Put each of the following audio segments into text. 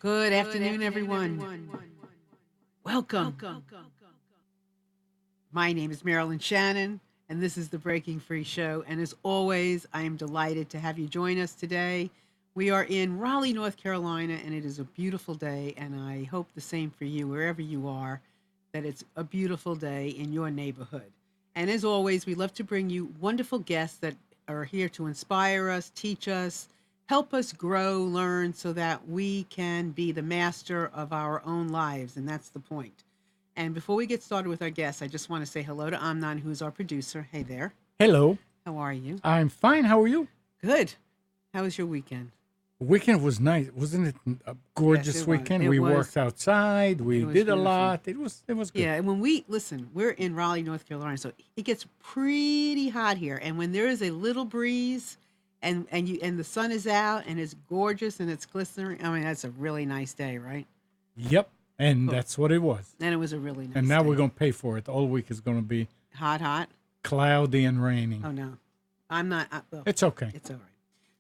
Good afternoon, everyone. Welcome. My name is Marilyn Shannon, and this is the Breaking Free Show. And as always, I am delighted to have you join us today. We are in Raleigh, North Carolina, and it is a beautiful day. And I hope the same for you, wherever you are, that it's a beautiful day in your neighborhood. And as always, we love to bring you wonderful guests that are here to inspire us, teach us, help us grow, learn, so that we can be the master of our own lives. And that's the point. And before we get started with our guests, I just want to say hello to Amnon, who's our producer. Hey there. Hello. How are you? I'm fine. How are you? Good. How was your weekend? Weekend was nice, wasn't it? A Yes, gorgeous it was. weekend. It We was. worked outside. It We was did a beautiful. lot. It was good. Yeah, and when we listen, we're in Raleigh, North Carolina, so it gets pretty hot here. And when there is a little breeze, and the sun is out and it's gorgeous and it's glistening, I mean that's a really nice day, right? Yep. And Cool. that's what it was. And it was a really And nice now we're day. going to pay for it. All week is going to be Hot, hot. cloudy and raining. Oh no, I'm not. Well, It's okay. it's all right.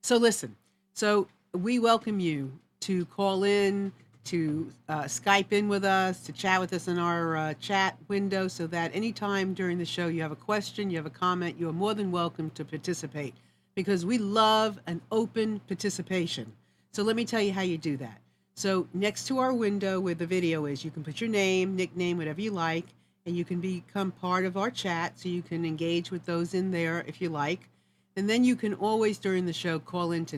So listen. So we welcome you to call in, to Skype in with us, to chat with us in our chat window, so that anytime during the show you have a question, you have a comment, you are more than welcome to participate, because we love an open participation. So let me tell you how you do that. So next to our window where the video is, you can put your name, nickname, whatever you like, and you can become part of our chat, so you can engage with those in there if you like. And then you can always during the show call in to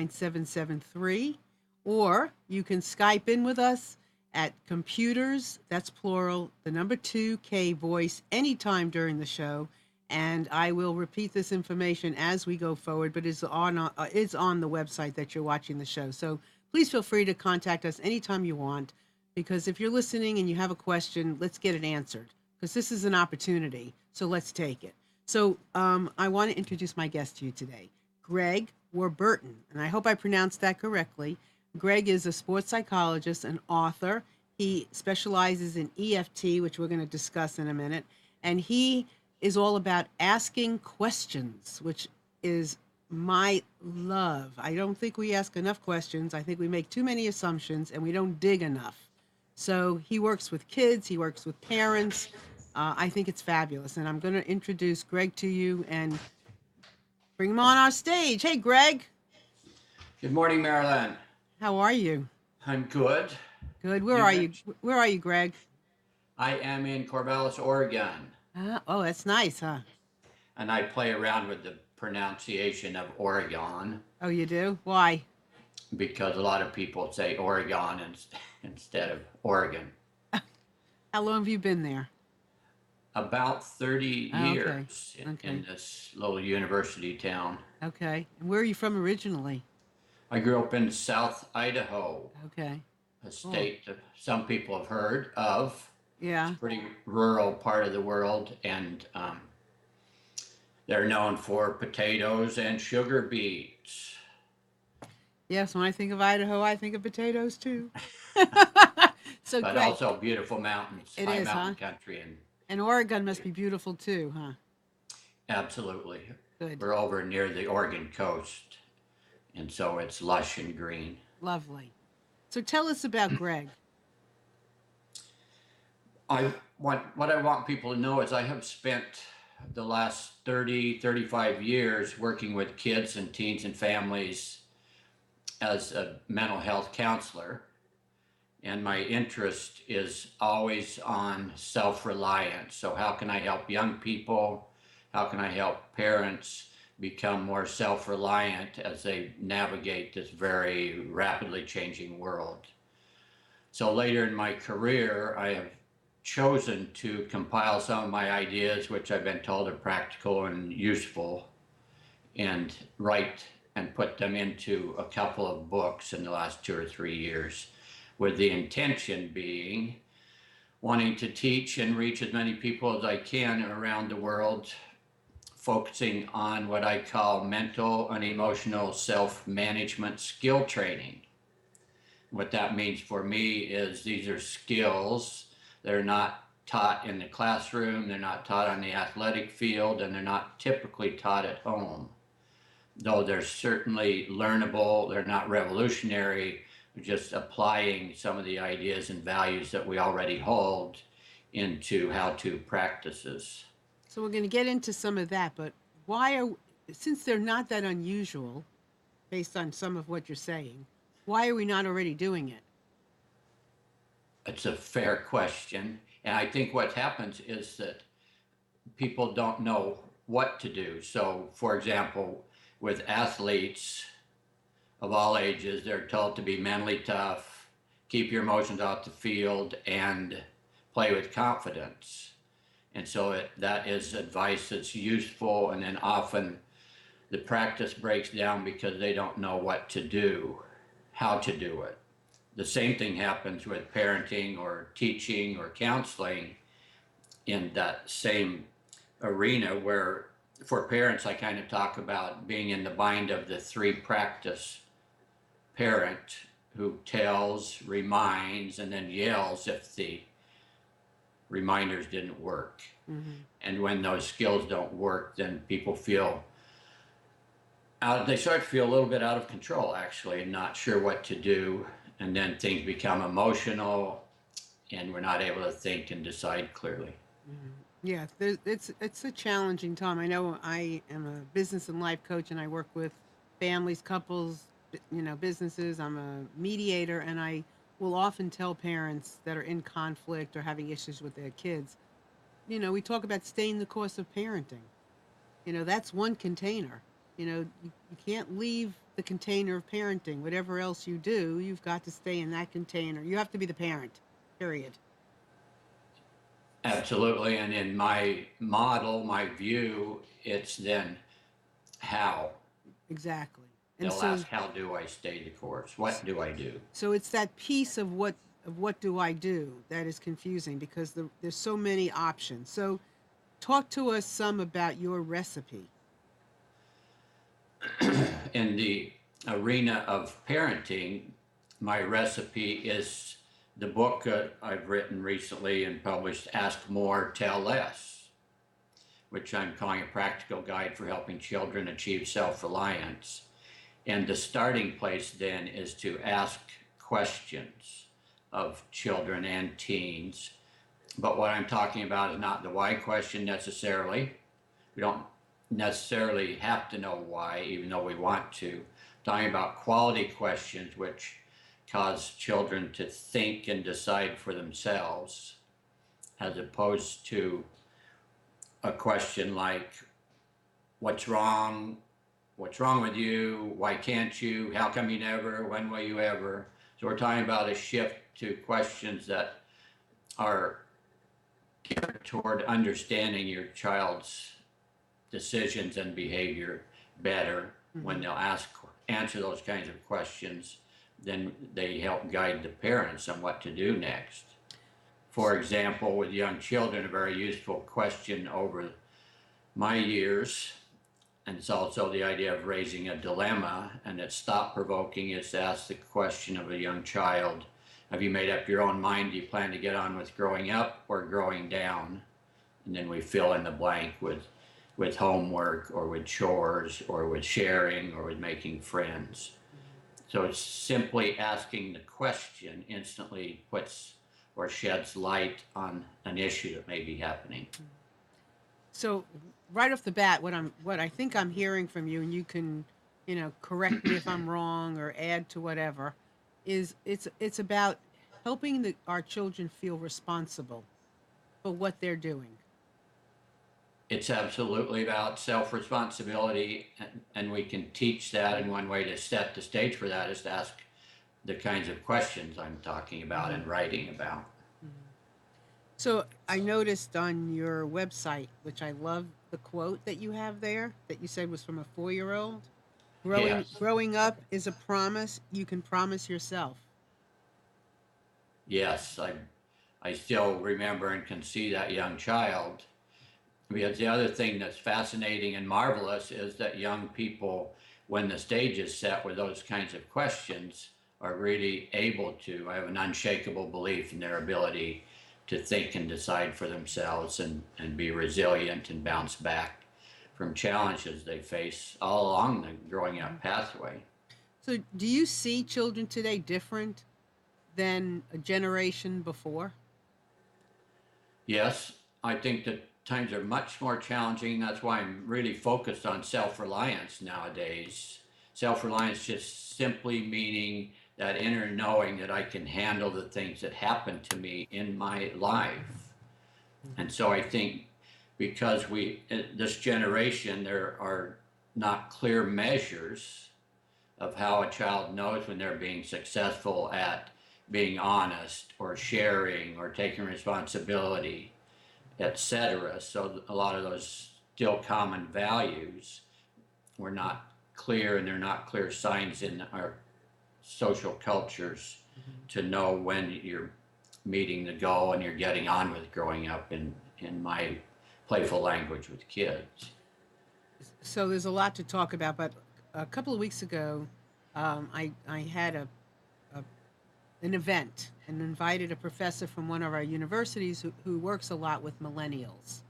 919-518-9773, or you can Skype in with us at computers, that's plural, the number 2K voice, anytime during the show. And I will repeat this information as we go forward, but it's on the website that you're watching the show. So please feel free to contact us anytime you want, because if you're listening and you have a question, let's get it answered, because this is an opportunity. So let's take it. So I want to introduce my guest to you today, Greg Warburton, and I hope I pronounced that correctly. Greg is a sports psychologist and author. He specializes in EFT, which we're going to discuss in a minute, and he is all about asking questions, which is my love. I don't think we ask enough questions. I think we make too many assumptions and we don't dig enough. So he works with kids, he works with parents. I think it's fabulous. And I'm going to introduce Greg to you and bring him on our stage. Hey, Greg, Good morning, Marilyn. how are you? I'm good. Good. Where You are you? mentioned Where are you, Greg? I am in Corvallis, Oregon, Oh, that's nice, huh? and I play around with the pronunciation of Oregon Oh, you do? Why? because a lot of people say Oregon instead of Oregon. How long have you been there? About 30 Oh, okay. years Okay. in this little university town. Okay. And where are you from originally? I grew up in South Idaho, Okay. a Cool. state that some people have heard of. It's Yeah. a pretty rural part of the world, and they're known for potatoes and sugar beets, Yes, when I think of Idaho, I think of potatoes too. So, but Greg, also beautiful mountains, it high is, huh? mountain country, and And Oregon must be beautiful too, huh? absolutely. Good. We're over near the Oregon coast, and so it's lush and green. Lovely. So tell us about Greg. I what I want people to know is I have spent the last 30, 35 years working with kids and teens and families as a mental health counselor. And my interest is always on self reliance. So, how can I help young people? How can I help parents become more self reliant as they navigate this very rapidly changing world? So, later in my career, I have chosen to compile some of my ideas, which I've been told are practical and useful, and write and put them into a couple of books in the last 2 or 3 years, with the intention being wanting to teach and reach as many people as I can around the world, focusing on what I call mental and emotional self management skill training. What that means for me is these are skills that are not taught in the classroom, they're not taught on the athletic field, and they're not typically taught at home. though they're certainly learnable, they're not revolutionary, just applying some of the ideas and values that we already hold into how to practices. So we're going to get into some of that, but why are, since they're not that unusual, based on some of what you're saying, why are we not already doing it? It's a fair question. And I think what happens is that people don't know what to do. So, for example, with athletes of all ages, they're told to be mentally tough, keep your emotions off the field, and play with confidence. And so that is advice that's useful, and then often the practice breaks down because they don't know what to do, how to do it. The same thing happens with parenting or teaching or counseling in that same arena where for parents I kind of talk about being in the bind of the three practice parent who tells, reminds, and then yells if the reminders didn't work. Mm-hmm. And when those skills don't work, then people feel they start to feel a little bit out of control actually and not sure what to do. And then things become emotional and we're not able to think and decide clearly. Mm-hmm. Yeah, it's a challenging time. I know I am a business and life coach, and I work with families, couples, businesses. I'm a mediator, and I will often tell parents that are in conflict or having issues with their kids. We talk about staying the course of parenting. That's one container. You can't leave the container of parenting. Whatever else you do, you've got to stay in that container. You have to be the parent. Period. Absolutely. And in my model, my view, it's then how. Exactly. And They'll so ask, how do I stay the course? What do I do? So it's that piece of what do I do that is confusing because there's so many options. So talk to us some about your recipe. In the arena of parenting, my recipe is the book that I've written recently and published, Ask More, Tell Less, which I'm calling a practical guide for helping children achieve self-reliance. And the starting place then is to ask questions of children and teens. But what I'm talking about is not the why question necessarily. We don't necessarily have to know why, even though we want to. I'm talking about quality questions which cause children to think and decide for themselves, as opposed to a question like, what's wrong? What's wrong with you? Why can't you? How come you never? When will you ever? So we're talking about a shift to questions that are geared toward understanding your child's decisions and behavior better. Mm-hmm. When they'll answer those kinds of questions, then they help guide the parents on what to do next. For example, with young children, a very useful question over my years, and it's also the idea of raising a dilemma, and it's thought provoking, is to ask the question of a young child, have you made up your own mind? Do you plan to get on with growing up or growing down? And then we fill in the blank with homework or with chores or with sharing or with making friends. So it's simply asking the question instantly puts or sheds light on an issue that may be happening. So right off the bat, what I think I'm hearing from you, and you can, correct me if I'm wrong or add to whatever, is it's about helping our children feel responsible for what they're doing. It's absolutely about self-responsibility, and we can teach that. And one way to set the stage for that is to ask the kinds of questions I'm talking about and writing about. So I noticed on your website, which I love the quote that you have there that you said was from a 4-year-old. Yes. Growing up is a promise you can promise yourself. Yes, I still remember and can see that young child. Because the other thing that's fascinating and marvelous is that young people, when the stage is set with those kinds of questions, are really able to. I have an unshakable belief in their ability to think and decide for themselves and be resilient and bounce back from challenges they face all along the growing up pathway. So, do you see children today different than a generation before? Yes, I think that times are much more challenging. That's why I'm really focused on self reliance nowadays. Self reliance just simply meaning that inner knowing that I can handle the things that happen to me in my life. And so I think because this generation, there are not clear measures of how a child knows when they're being successful at being honest or sharing or taking responsibility, etc. So a lot of those still common values were not clear, and they're not clear signs in our social cultures to know when you're meeting the goal and you're getting on with growing up in my playful language with kids. So there's a lot to talk about, but a couple of weeks ago, I had a an event and invited a professor from one of our universities who works a lot with millennials,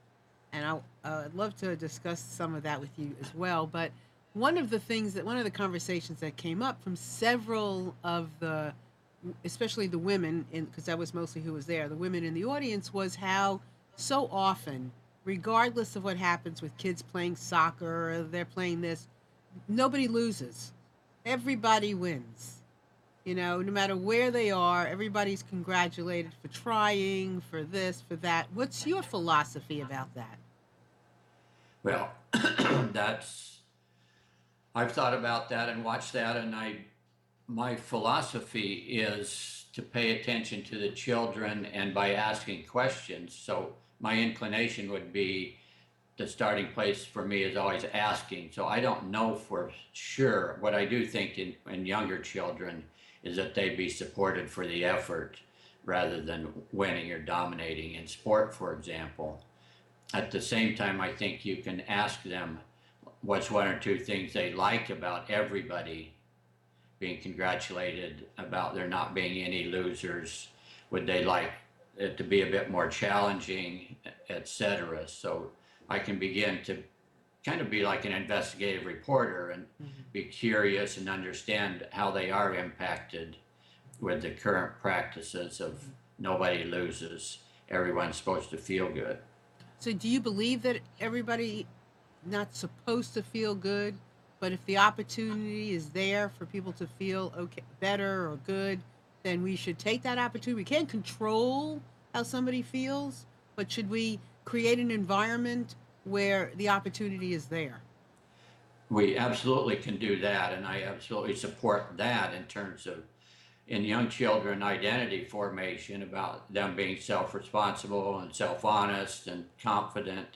and I'd love to discuss some of that with you as well. But one of the conversations that came up from several of the, especially the women, because that was mostly who was there, the women in the audience, was how so often, regardless of what happens with kids playing soccer or they're playing this, nobody loses. Everybody wins. You know, no matter where they are, everybody's congratulated for trying, for this, for that. What's your philosophy about that? Well, that's I've thought about that and watched that, and my philosophy is to pay attention to the children and by asking questions. So my inclination would be the starting place for me is always asking. So I don't know for sure. What I do think in younger children is that they be supported for the effort rather than winning or dominating in sport, for example. At the same time, I think you can ask them what's one or two things they like about everybody being congratulated, about there not being any losers. Would they like it to be a bit more challenging, etc. So I can begin to kind of be like an investigative reporter and be curious and understand how they are impacted with the current practices of nobody loses, everyone's supposed to feel good. So, do you believe that everybody not supposed to feel good, but if the opportunity is there for people to feel okay, better or good, then we should take that opportunity? We can't control how somebody feels, but should we create an environment where the opportunity is there? We absolutely can do that, and I absolutely support that in terms of in young children identity formation about them being self-responsible and self-honest and confident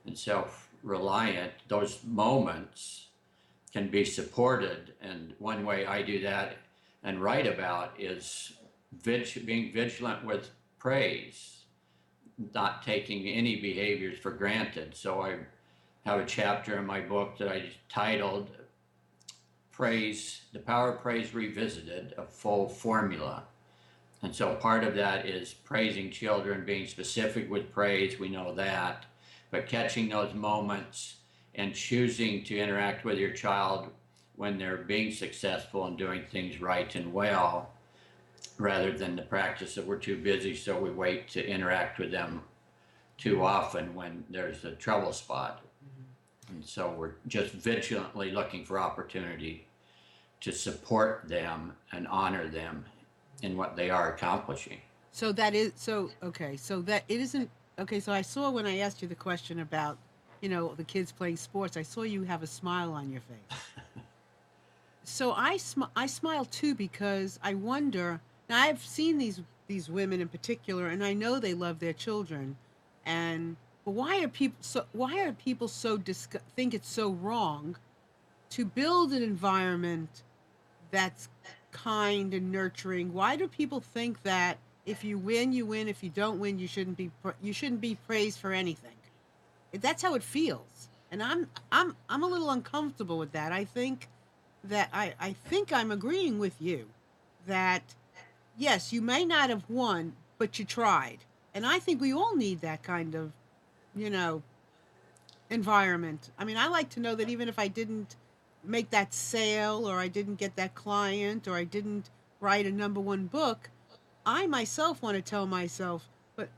and self-reliant. Those moments can be supported, and one way I do that and write about is being vigilant with praise, not taking any behaviors for granted. So I have a chapter in my book that I titled Praise, The Power of Praise Revisited, a Full Formula. And so part of that is praising children, being specific with praise, we know that, but catching those moments and choosing to interact with your child when they're being successful and doing things right and well, rather than the practice that we're too busy, so we wait to interact with them too often when there's a trouble spot. And so we're just vigilantly looking for opportunity to support them and honor them in what they are accomplishing. So that is so okay. So that it isn't okay. So I saw when I asked you the question about, the kids playing sports. I saw you have a smile on your face. So I smile too because I wonder. Now I've seen these women in particular, and I know they love their children, and but why are people so think it's so wrong to build an environment that's kind and nurturing? Why do people think that if you win, you win. If you don't win, you shouldn't be praised for anything? That's how it feels, and I'm a little uncomfortable with that. I think I'm agreeing with you that yes, you may not have won, but you tried, and I think we all need that kind of, you know, environment. I mean, I like to know that even if I didn't make that sale or I didn't get that client or I didn't write a number one book, I myself want to tell myself, but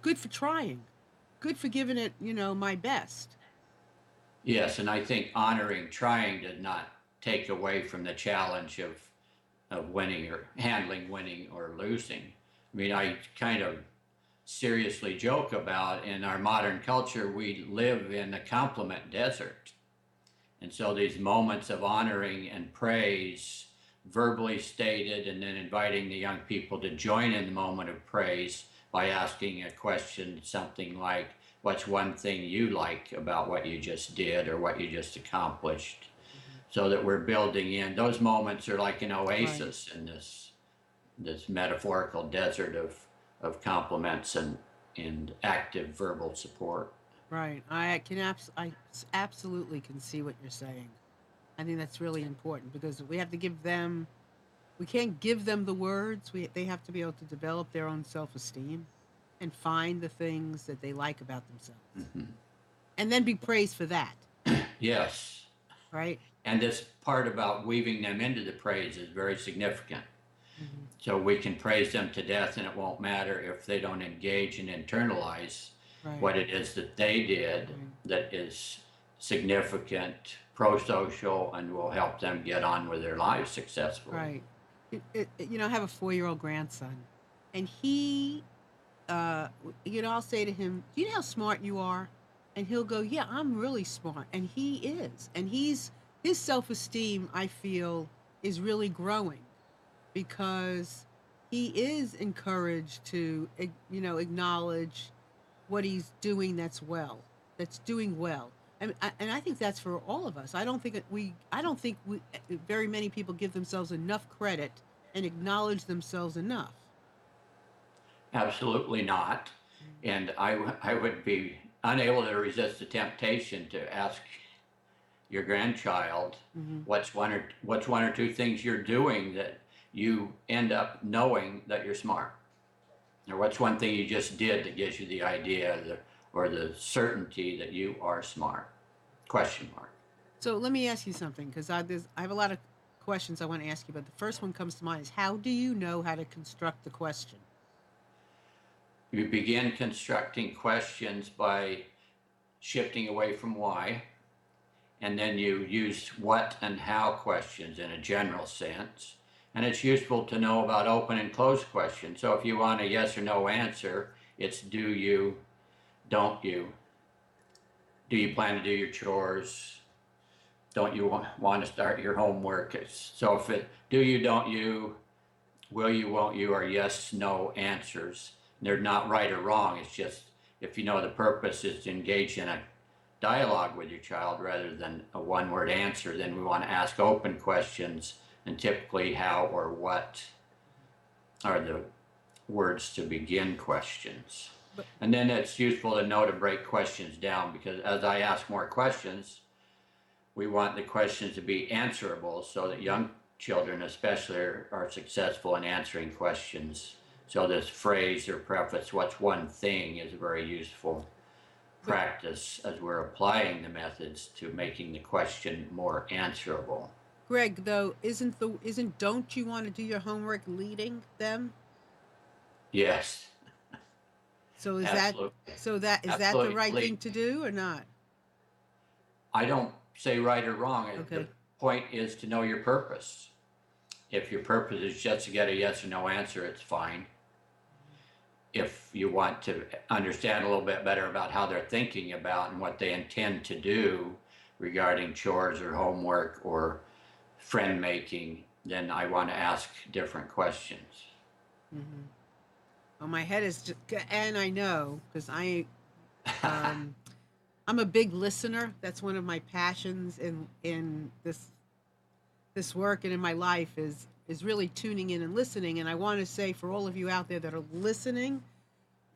good for trying, good for giving it, my best. Yes, and I think honoring trying did not take away from the challenge of winning or handling winning or losing. I mean, I kind of seriously joke about in our modern culture, we live in a compliment desert. And so these moments of honoring and praise, verbally stated, and then inviting the young people to join in the moment of praise by asking a question, something like, what's one thing you like about what you just did or what you just accomplished? Mhm. So that we're building in those moments are like an Right. oasis in this metaphorical desert of compliments and active verbal support. Right. Absolutely can see what you're saying. I think that's really important because we have to give them. We can't give them the words. They have to be able to develop their own self-esteem and find the things that they like about themselves, Mhm. and then be praised for that. Yes. Right. And this part about weaving them into the praise is very significant. Hmm. So we can praise them to death, and it won't matter if they don't engage and internalize Right. what it is that they did Right. that is significant, pro social, and will help them get on with their lives successfully. Right. I have a 4-year-old grandson, and he, I'll say to him, "Do you know how smart you are?" And he'll go, "Yeah, I'm really smart," and he is, and his self esteem, I feel, is really growing because he is encouraged to, acknowledge what he's doing that's doing well. And I think that's for all of us. I don't think very many people give themselves enough credit and acknowledge themselves enough. Absolutely not. And I would be unable to resist the temptation to ask your grandchild Mm-hmm. what's one or two things you're doing that you end up knowing that you're smart, or what's one thing you just did that gives you the idea or the certainty that you are smart, question mark. So let me ask you something because I have a lot of questions I want to ask you, but the first one comes to mind is how do you know how to construct the question? You begin constructing questions by shifting away from why, and then you use what and how questions in a general sense. And it's useful to know about open and closed questions. So if you want a yes or no answer, it's do you, don't you, do you plan to do your chores, don't you want to start your homework. So if it do you, don't you, will you, won't you, are yes no answers. They're not right or wrong. It's just if you know the purpose is to engage in a dialogue with your child rather than a one word answer, then we want to ask open questions, and typically how or what are the words to begin questions. But And then it's useful to know to break questions down, because as I ask more questions, we want the questions to be answerable so that young children especially are successful in answering questions. So this phrase or preface, what's one thing, is very useful but practice as we're applying the methods to making the question more answerable. Greg, though, isn't don't you want to do your homework leading them? Yes, So is that absolutely. the right Absolutely. thing to do or not? I don't say right or wrong. The Okay. point is to know your purpose. If your purpose is just to get a yes or no answer, it's fine. If you want to understand a little bit better about how they're thinking about and what they intend to do regarding chores or homework or friend making, then I want to ask different questions. Mm-hmm. Well, my head is just, and I know because um, I'm a big listener. That's one of my passions in this work and in my life is really tuning in and listening. And I want to say for all of you out there that are listening,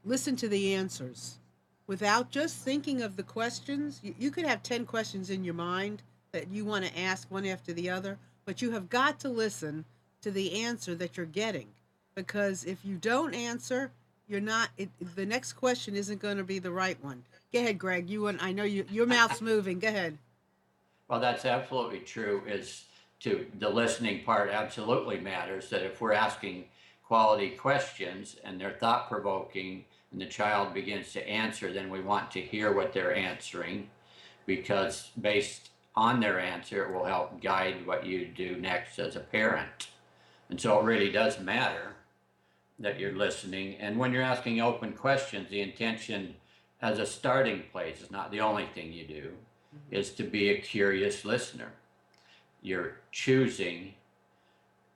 listen to the answers without just thinking of the questions. You could have 10 questions in your mind that you want to ask one after the other, but you have got to listen to the answer that you're getting. Because if you don't answer, you're not. The next question isn't going to be the right one. Go ahead, Greg. You and I know your mouth's moving. Go ahead. Well, that's absolutely true. Is to the listening part absolutely matters. That if we're asking quality questions and they're thought provoking, and the child begins to answer, then we want to hear what they're answering, because based on their answer, it will help guide what you do next as a parent. And so it really does matter that you're listening. And when you're asking open questions, the intention as a starting place is not the only thing you do, is to be a curious listener. You're choosing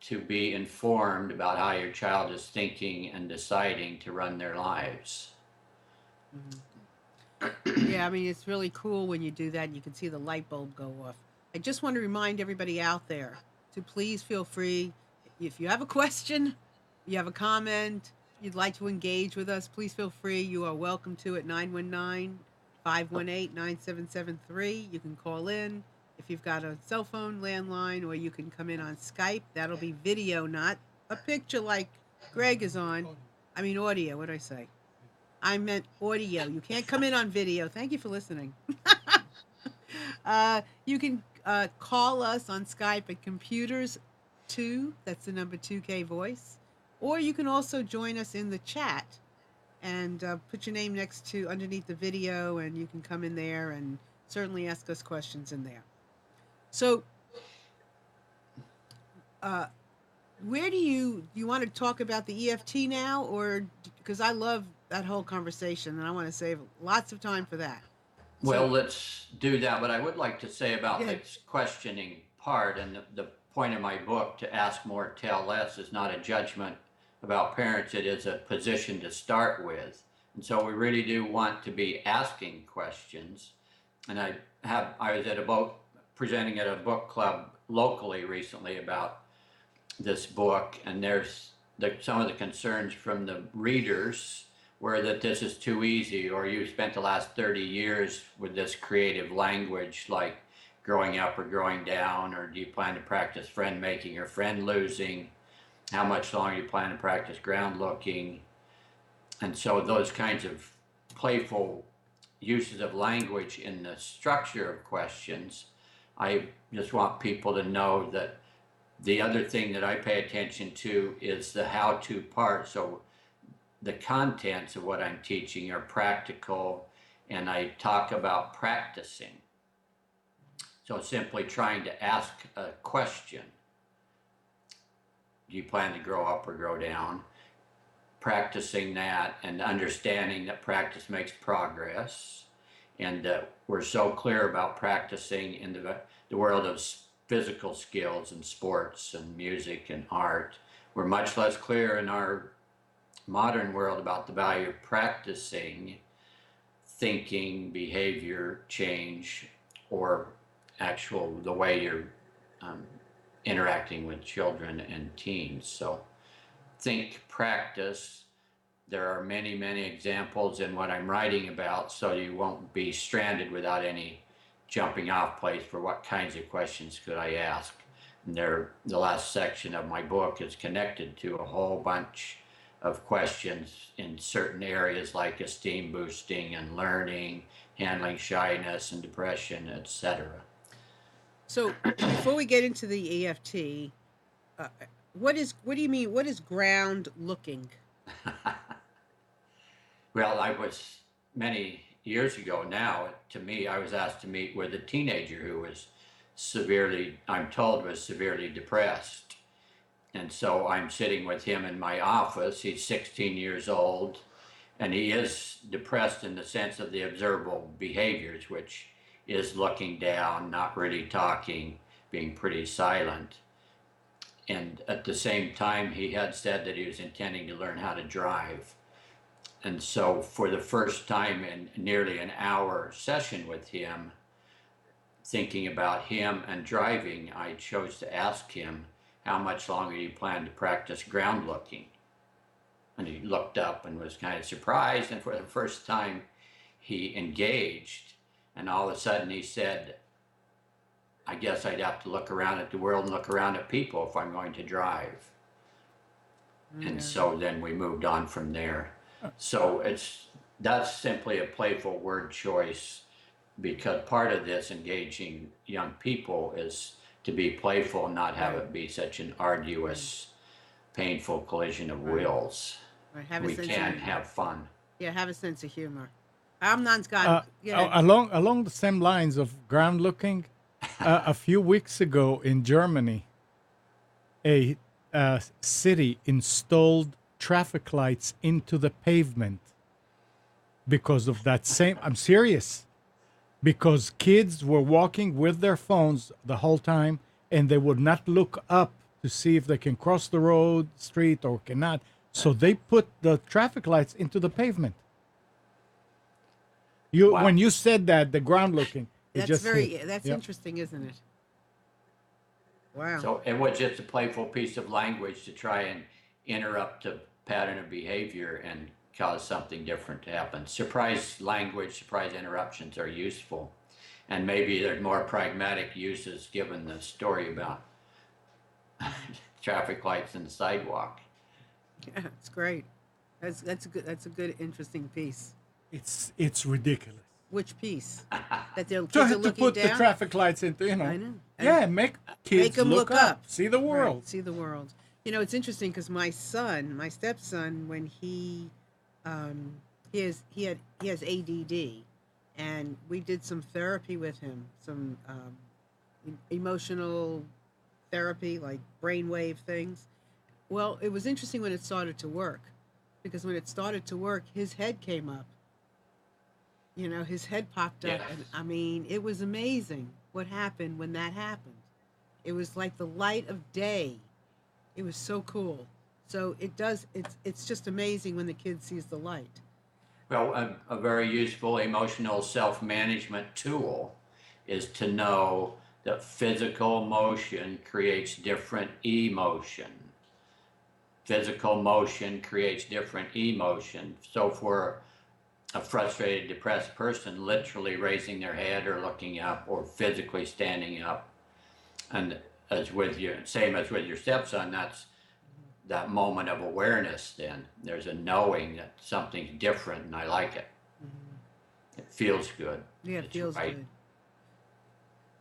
to be informed about how your child is thinking and deciding to run their lives. Yeah, I mean, it's really cool when you do that and you can see the light bulb go off. I just want to remind everybody out there to please feel free. If you have a question, you have a comment, you'd like to engage with us, please feel free. You are welcome to at 919-518-9773. You can call in if you've got a cell phone, landline, or you can come in on Skype. That'll be video, not a picture like Greg is on. I mean, audio. What did I say? I meant audio. You can't come in on video. Thank you for listening. You can call us on Skype at computers 2. That's the number 2K voice. Or you can also join us in the chat and put your name next to underneath the video, and you can come in there and certainly ask us questions in there. So, where do you want to talk about the EFT now, or because I love that whole conversation and I want to save lots of time for that. Well, let's do that. But I would like to say about Yeah. the questioning part, and the point of my book, to ask more, tell less, is not a judgment about parents. It is a position to start with. And so we really do want to be asking questions. And I was at presenting at a book club locally recently about this book, and there's some of the concerns from the readers were that this is too easy, or you spent the last 30 years with this creative language, like growing up or growing down, or do you plan to practice friend making or friend losing? How much longer do you plan to practice ground looking? And so those kinds of playful uses of language in the structure of questions, I just want people to know that the other thing that I pay attention to is the how-to part. So the contents of what I'm teaching are practical, and I talk about practicing. So simply trying to ask a question. Do you plan to grow up or grow down? Practicing that and understanding that practice makes progress, and that we're so clear about practicing in the world of physical skills and sports and music and art. We're much less clear in our modern world about the value of practicing thinking, behavior change, or the way you're interacting with children and teens. So think, practice. There are many, many examples in what I'm writing about, so you won't be stranded without any jumping off place for what kinds of questions could I ask. And the last section of my book is connected to a whole bunch of questions in certain areas like esteem boosting and learning, handling shyness and depression, etc. So before we get into the EFT, what do you mean? What is ground looking? Well, I was many years ago now, to me, I was asked to meet with a teenager who was I'm told was severely depressed. And so I'm sitting with him in my office. He's 16 years old, and he is depressed in the sense of the observable behaviors, which is looking down, not really talking, being pretty silent. And at the same time, he had said that he was intending to learn how to drive. And so for the first time in nearly an hour session with him, thinking about him and driving, I chose to ask him, how much longer do you plan to practice ground looking? And he looked up and was kind of surprised, and for the first time he engaged, and all of a sudden he said, I guess I'd have to look around at the world and look around at people if I'm going to drive. And so then we moved on from there. So that's simply a playful word choice because part of this engaging young people is to be playful and not have Right, it be such an right, arduous, painful collision of right, wills. right. Have a We sense of can have fun. yeah, have a sense of humor. Amnon's got Uh, go ahead. along the same lines of ground looking, a few weeks ago in Germany, a city installed traffic lights into the pavement because of that same. I'm serious. Because kids were walking with their phones the whole time and they would not look up to see if they can cross the road, street, or cannot. So they put the traffic lights into the pavement. You Wow. when you said that the ground looking, it That's just hit. very that's Yep. interesting, isn't it? Wow. So it was just a playful piece of language to try and interrupt a pattern of behavior and cause something different to happen. Surprise language, surprise interruptions are useful. And maybe there's more pragmatic uses given the story about traffic lights and the sidewalk. Yeah, it's great. That's a good interesting piece. It's ridiculous. Which piece? That the To kids are have to looking put the down? traffic lights into, I know. yeah, make Make kids them look up, see the Right. world. See the world. You know, it's interesting because my stepson, when um, he has ADD, and we did some therapy with him, some emotional therapy, like brainwave things. Well, it was interesting when it started to work, because when it started to work, his head came up. You know, his head popped up, Yes, and I mean, it was amazing what happened when that happened. It was like the light of day. It was so cool. So it does. It's just amazing when the kid sees the light. well, a very useful emotional self management tool is to know that physical motion creates different emotion. Physical motion creates different emotion. So for a frustrated, depressed person, literally raising their head or looking up or physically standing up, and as with your same as with your stepson, that's that moment of awareness. Then there's a knowing that something's different, and I like it. Hmm. It feels good. Yeah, it It's feels right. good.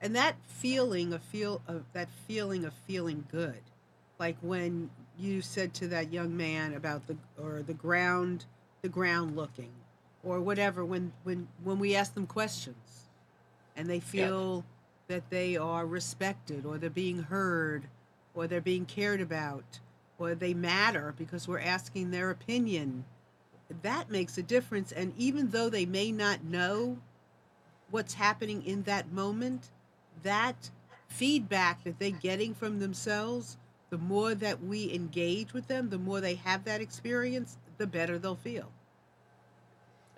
And that feeling of feeling good, like when you said to that young man about the ground looking, or whatever. When we ask them questions, and they Yes, feel that they are respected, or they're being heard, or they're being cared about, or they matter because we're asking their opinion, that makes a difference. And even though they may not know what's happening in that moment, that feedback that they're getting from themselves, the more that we engage with them, the more they have that experience, the better they'll feel.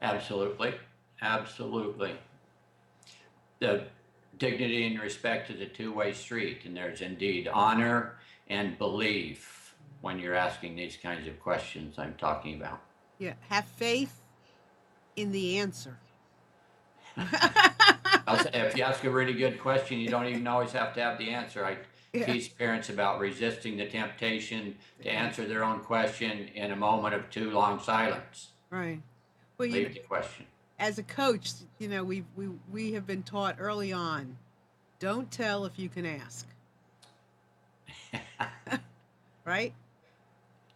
absolutely, absolutely. The dignity and respect is a two-way street, and there's indeed honor and belief when you're asking these kinds of questions I'm talking about. Yeah, have faith in the answer. If you ask a really good question, you don't even always have to have the answer. I Yeah, teach parents about resisting the temptation to answer their own question in a moment of too long silence. right. Well, Leave the question. as a coach, we have been taught early on, don't tell if you can ask, right?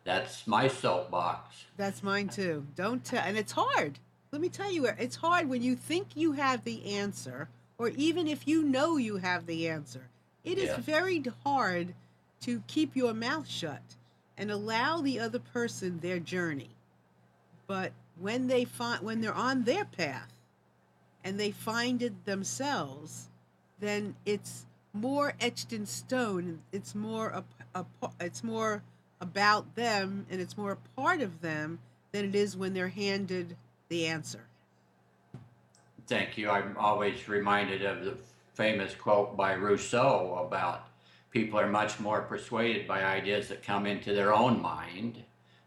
That's my soapbox. That's mine too. Don't tell, and it's hard. Let me tell you, it's hard when you think you have the answer, or even if you know you have the answer. It is Yes, very hard to keep your mouth shut and allow the other person their journey. But when they're on their path and they find it themselves, then it's more etched in stone. It's more it's more about them, and it's more a part of them than it is when they're handed the answer. thank you. I'm always reminded of the famous quote by Rousseau about people are much more persuaded by ideas that come into their own mind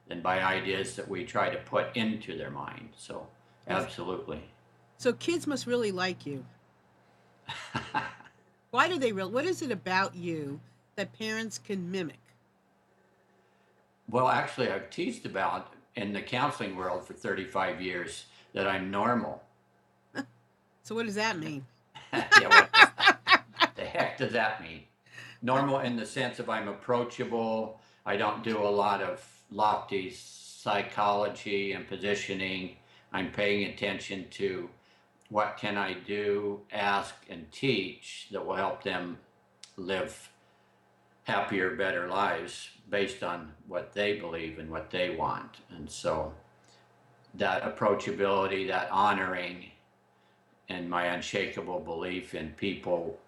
than by ideas that we try to put into their mind. So, Yes. absolutely. So kids must really like you. Why do they real? What is it about you that parents can mimic? Well, actually, I've teased about in the counseling world for 35 years that I'm normal. So what does that mean? Yeah, what the heck does that mean? Normal in the sense of I'm approachable. I don't do a lot of lofty psychology and positioning. I'm paying attention to what can I do, ask, and teach that will help them live happier, better lives based on what they believe and what they want. And so that approachability, that honoring, and my unshakable belief in people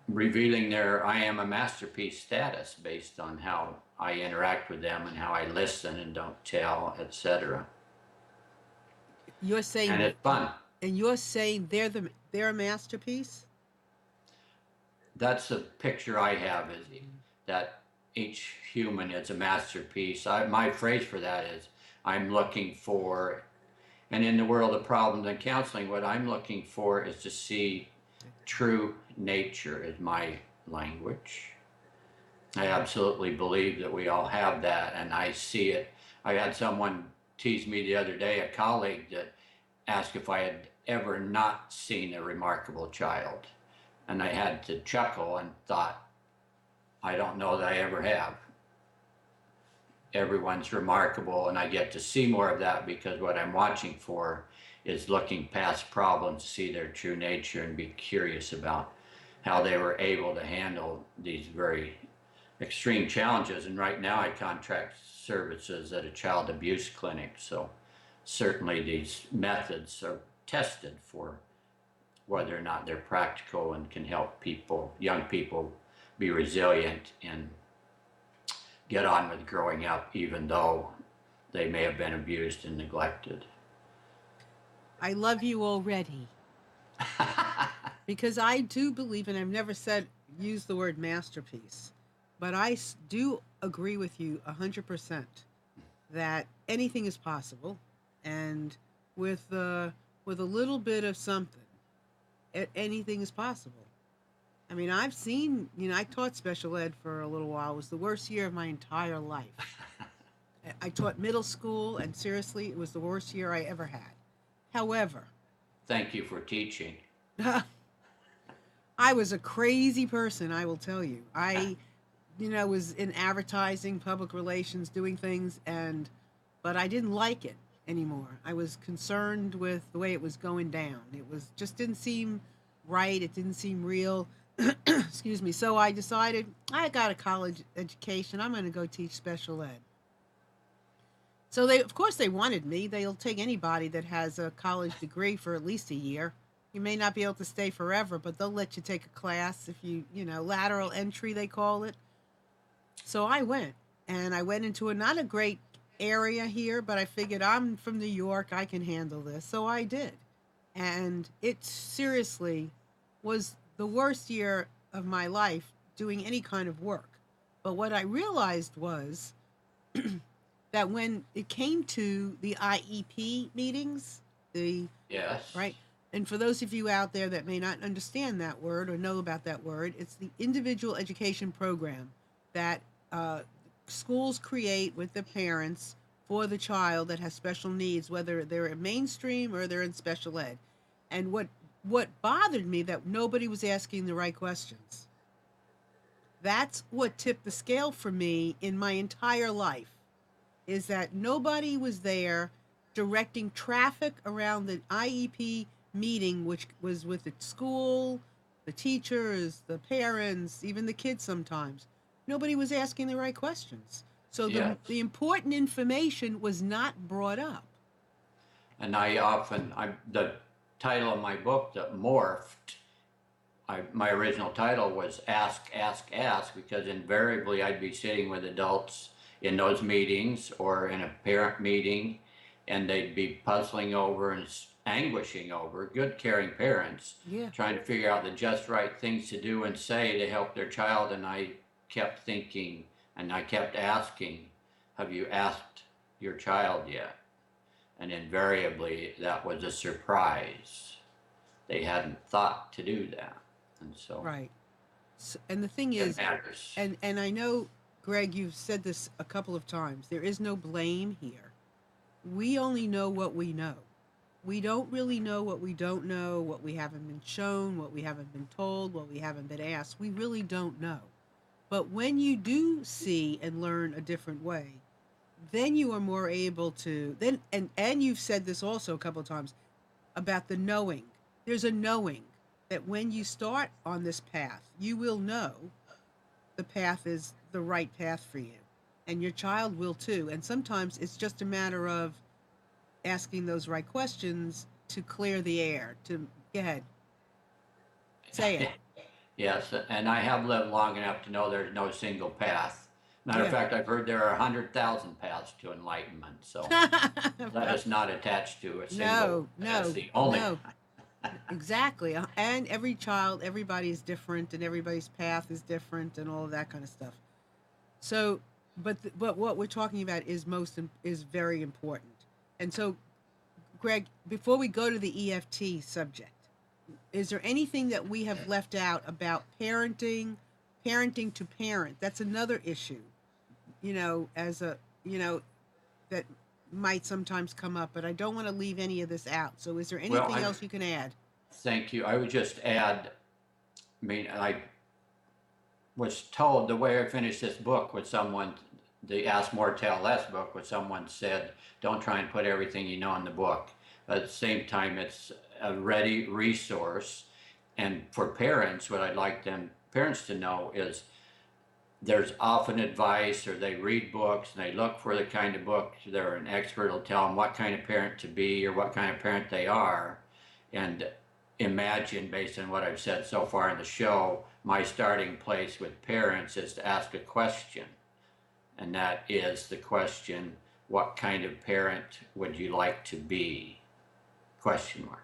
revealing their I am a masterpiece status based on how I interact with them and how I listen and don't tell, etc. You're And saying, it's fun. and you're saying they're a masterpiece. That's the picture I have, is that each human is a masterpiece. My phrase for that is I'm looking for, and in the world of problems and counseling, what I'm looking for is to see true nature is my language. I absolutely believe that we all have that, and I see it. I had someone tease me the other day, a colleague, that asked if I had ever not seen a remarkable child. And I had to chuckle and thought, I don't know that I ever have. Everyone's remarkable, and I get to see more of that because what I'm watching for is looking past problems to see their true nature and be curious about how they were able to handle these very extreme challenges. And right now I contract services at a child abuse clinic, so certainly these methods are tested for whether or not they're practical and can help people, young people, be resilient and get on with growing up, even though they may have been abused and neglected. I love you already because I do believe, and I've never said use the word masterpiece, but do agree with you 100% that anything is possible, and with a little bit of something, anything is possible. I mean, I've seen, I taught special ed for a little while. It was the worst year of my entire life. I taught middle school, and seriously, it was the worst year I ever had. However, Thank you for teaching. I was a crazy person, I will tell you. Was in advertising, public relations, doing things, but I didn't like it anymore. I was concerned with the way it was going down. It was just didn't seem right. It didn't seem real. Excuse me. So I decided I got a college education. I'm going to go teach special ed. So of course, they wanted me. They'll take anybody that has a college degree for at least a year. You may not be able to stay forever, but they'll let you take a class if lateral entry, they call it. So I went, and I went into not a great area here, but I figured I'm from New York, I can handle this. So I did. And it seriously was the worst year of my life doing any kind of work. But what I realized was that when it came to the IEP meetings, Yes. right? And for those of you out there that may not understand that word or know about that word, it's the individual education program that schools create with the parents for the child that has special needs, whether they're in mainstream or they're in special ed. And what bothered me that nobody was asking the right questions. That's what tipped the scale for me in my entire life, is that nobody was there directing traffic around the IEP meeting, which was with the school, the teachers, the parents, even the kids sometimes. Nobody was asking the right questions. So Yes. the important information was not brought up. And the title of my book that morphed, my original title was Ask, Ask, Ask, because invariably I'd be sitting with adults in those meetings or in a parent meeting, and they'd be puzzling over and anguishing over, good caring parents, Yeah. trying to figure out the just right things to do and say to help their child. And I kept thinking, and I kept asking, have you asked your child yet? And invariably that was a surprise. They hadn't thought to do that. And so Right. So, and the thing it is, matters. and I know Greg, you've said this a couple of times. There is no blame here. We only know what we know. We don't really know what we don't know, what we haven't been shown, what we haven't been told, what we haven't been asked. We really don't know. But when you do see and learn a different way, then you are more able to then and you've said this also a couple of times about the knowing. There's a knowing that when you start on this path, you will know the path is the right path for you. And your child will too. And sometimes it's just a matter of asking those right questions to clear the air. To go ahead, say it. Yes, and I have lived long enough to know there's no single path. Matter of Yeah. fact, I've heard there are 100,000 paths to enlightenment. So let us not attach to a single No, as no, the only. no. Exactly. And every child, everybody is different, and everybody's path is different, and all of that kind of stuff. So, but what we're talking about is is very important. And so, Greg, before we go to the EFT subject, is there anything that we have left out about parenting to parent? That's another issue. As a that might sometimes come up, but I don't want to leave any of this out. So, is there Well, anything I else you can add? thank you. I would just add, I mean, I was told the way I finished this book with someone, the Ask More, Tell Less book, with someone said, don't try and put everything you know in the book. But at the same time, it's a ready resource. And for parents, what I'd like parents to know is there's often advice, or they read books and they look for the kind of book there an expert will tell them what kind of parent to be or what kind of parent they are. And imagine, based on what I've said so far in the show, my starting place with parents is to ask a question. And that is the question, what kind of parent would you like to be? Question mark.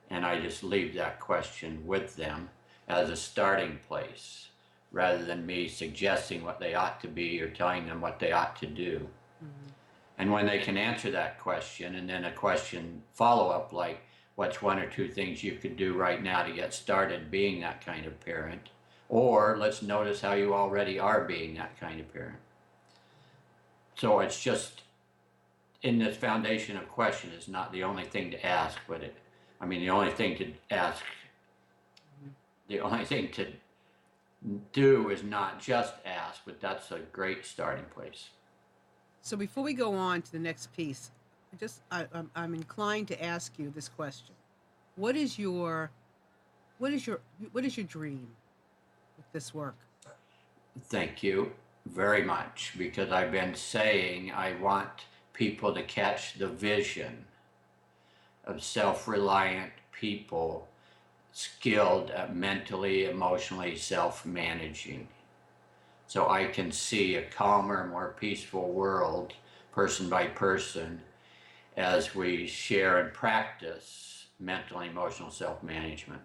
And I just leave that question with them as a starting place, rather than me suggesting what they ought to be or telling them what they ought to do. Mm-hmm. And when they can answer that question, and then a question follow up like, what's one or two things you could do right now to get started being that kind of parent? Or let's notice how you already are being that kind of parent. So it's just in this foundation of question is not the only thing to ask, but the only thing to ask, the only thing to do is not just ask, but that's a great starting place. So before we go on to the next piece, I'm inclined to ask you this question: What is your what is your what is your dream with this work? Thank you very much, because I've been saying I want people to catch the vision of self-reliant people skilled at mentally, emotionally self-managing. So I can see a calmer, more peaceful world, person by person, as we share and practice mental and emotional self-management.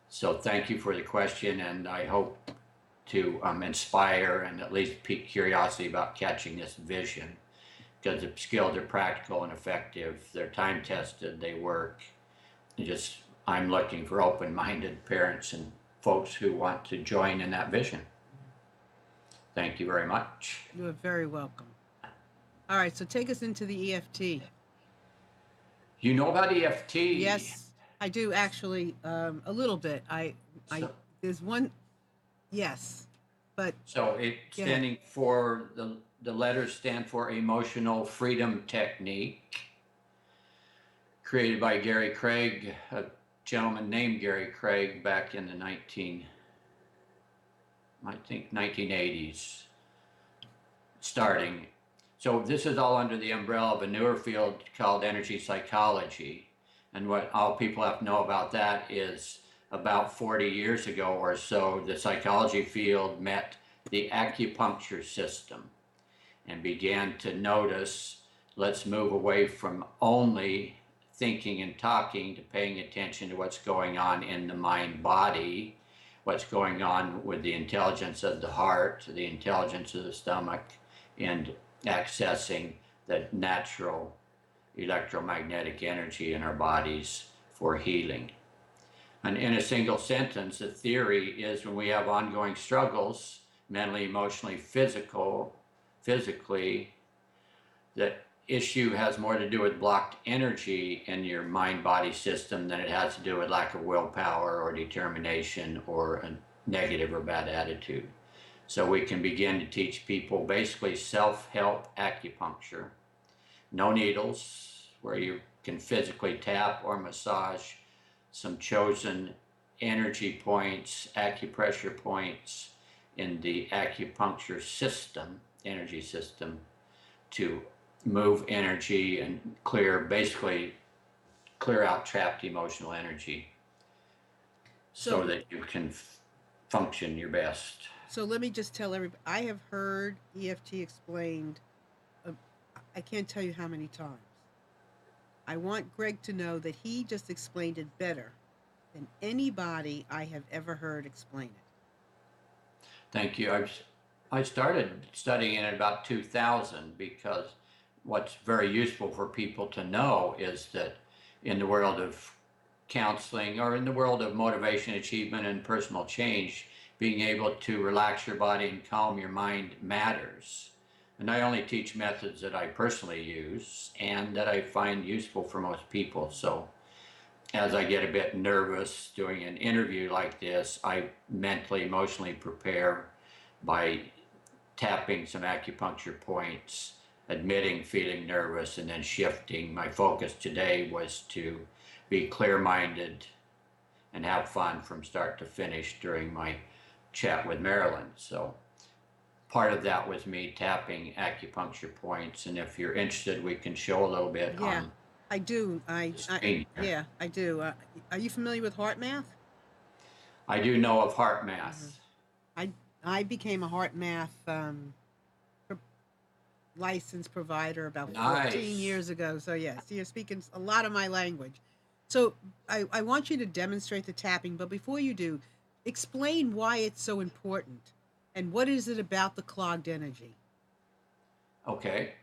So thank you for the question, and I hope to inspire and at least pique curiosity about catching this vision, because the skills are practical and effective. They're time tested. They work. I'm looking for open-minded parents and folks who want to join in that vision. Thank you very much. You are very welcome. All right, so take us into the EFT. You know about EFT? Yes, I do actually, a little bit. I So, there's one. Yes, but so it go ahead. standing for the letters stand for Emotional Freedom Technique, created by Gary Craig, a gentleman named Gary Craig, back in the 1980s, starting. So this is all under the umbrella of a newer field called energy psychology. And what all people have to know about that is about 40 years ago or so, the psychology field met the acupuncture system and began to notice, let's move away from only thinking and talking to paying attention to what's going on in the mind body, what's going on with the intelligence of the heart, the intelligence of the stomach, and accessing the natural electromagnetic energy in our bodies for healing. And in a single sentence, the theory is when we have ongoing struggles, mentally, emotionally, physically, the issue has more to do with blocked energy in your mind body system than it has to do with lack of willpower or determination or a negative or bad attitude. So we can begin to teach people basically self-help acupuncture, no needles, where you can physically tap or massage some chosen energy points, acupressure points in the acupuncture system, energy system, to move energy and basically clear out trapped emotional energy so So, that you can function your best. so let me just tell everybody, I have heard EFT explained, uh, I can't tell you how many times. I want Greg to know that he just explained it better than anybody I have ever heard explain it. Thank you. I started studying it about 2000 because what's very useful for people to know is that in the world of counseling or in the world of motivation, achievement, and personal change, being able to relax your body and calm your mind matters. And I only teach methods that I personally use and that I find useful for most people. So as I get a bit nervous doing an interview like this, I mentally, emotionally prepare by tapping some acupuncture points, admitting feeling nervous, and then shifting. My focus today was to be clear minded and have fun from start to finish during my chat with Marilyn. So part of that was me tapping acupuncture points. And if you're interested, we can show a little bit Yeah, on I do. the screen here. Yeah, I do. Are you familiar with heart math? I do know of heart Hmm. math. I I became a heart math pro- license provider about 14 Nice. years ago. So yes, you're speaking a lot of my language. So I want you to demonstrate the tapping, but before you do, explain why it's so important and what is it about the clogged energy. Okay.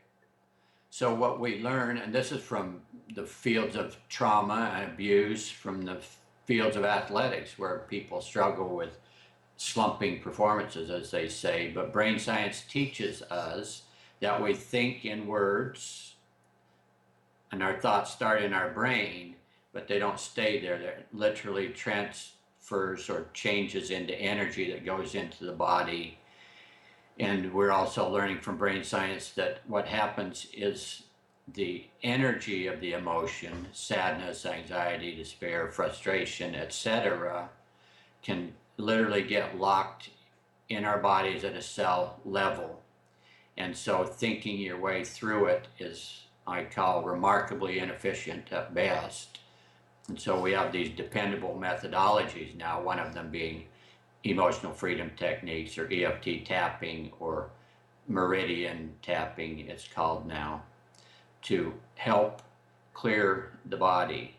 So what we learn, and this is from the fields of trauma and abuse, from the fields of athletics where people struggle with slumping performances, as they say, but brain science teaches us that we think in words and our thoughts start in our brain, but they don't stay there. They're literally transfers or changes into energy that goes into the body. And we're also learning from brain science that what happens is the energy of the emotion, sadness, anxiety, despair, frustration, etc., can literally get locked in our bodies at a cell level. And so thinking your way through it is, I call, remarkably inefficient at best. And so we have these dependable methodologies now, one of them being emotional freedom techniques or EFT tapping or meridian tapping, it's called now, to help clear the body.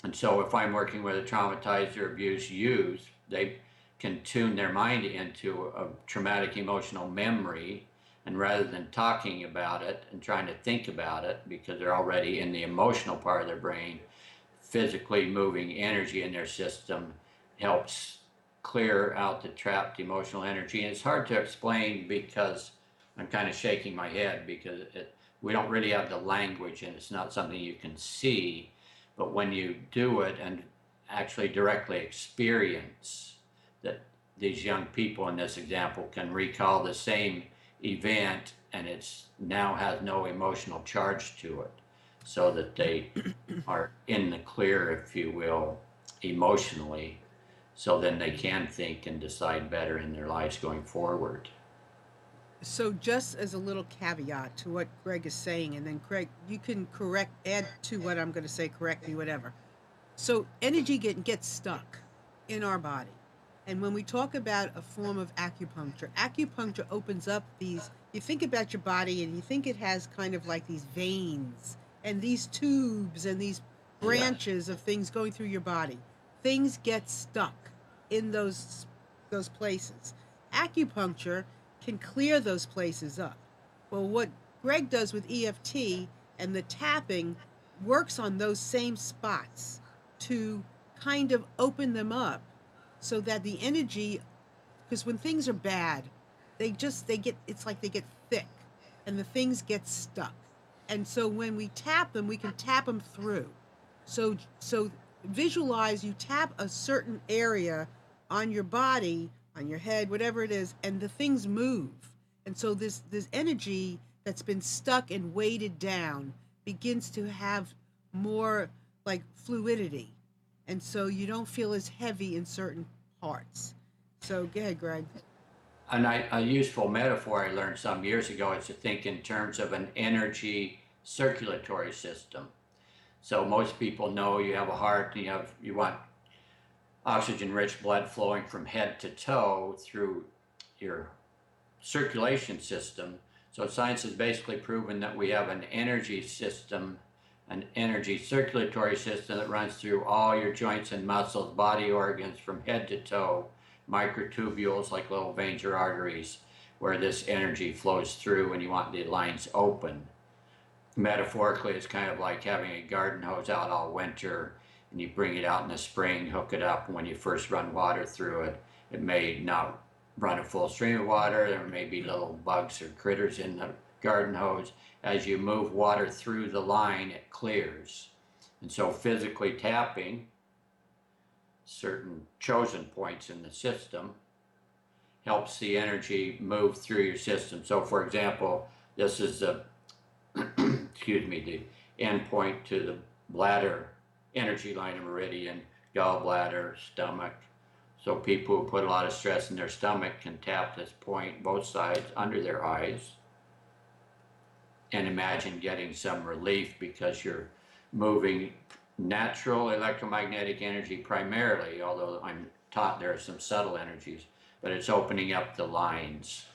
And so if I'm working with a traumatized or abused youth, they can tune their mind into a traumatic emotional memory. And rather than talking about it and trying to think about it, because they're already in the emotional part of their brain, physically moving energy in their system helps clear out the trapped emotional energy. And it's hard to explain because I'm kind of shaking my head because we don't really have the language and it's not something you can see. But when you do it and actually directly experience that, these young people in this example can recall the same event and it's now has no emotional charge to it, so that they are in the clear, if you will, emotionally, so then they can think and decide better in their lives going forward. So just as a little caveat to what Greg is saying, and then Greg, you can add to what I'm going to say, correct me, whatever. So energy gets stuck in our body. And when we talk about a form of acupuncture, acupuncture opens up these, you think about your body and you think it has kind of like these veins and these tubes and these Yes. branches of things going through your body. Things get stuck in those places. Acupuncture can clear those places up. Well, what Greg does with EFT and the tapping works on those same spots to kind of open them up so that the energy because when things are bad, they get, it's like they get thick, and the things get stuck. And so when we tap them, we can tap them through. So visualize you tap a certain area on your body, on your head, whatever it is, and the things move. And so this energy that's been stuck and weighted down begins to have more like fluidity. And so you don't feel as heavy in certain parts. So go ahead, Greg. And a useful metaphor I learned some years ago is to think in terms of an energy circulatory system. So most people know you have a heart and you want oxygen rich blood flowing from head to toe through your circulation system. So science has basically proven that we have an energy system, an energy circulatory system that runs through all your joints and muscles, body organs from head to toe, microtubules like little veins or arteries where this energy flows through when you want the lines open. Metaphorically, it's kind of like having a garden hose out all winter and you bring it out in the spring, hook it up, and when you first run water through it, it may not run a full stream of water. There may be little bugs or critters in the garden hose. As you move water through the line, it clears. And so physically tapping certain chosen points in the system helps the energy move through your system. So for example, this is the excuse me, the end point to the bladder energy line of meridian, gallbladder, stomach. So people who put a lot of stress in their stomach can tap this point, both sides, under their eyes, and imagine getting some relief because you're moving natural electromagnetic energy primarily, although I'm taught there are some subtle energies, but it's opening up the lines.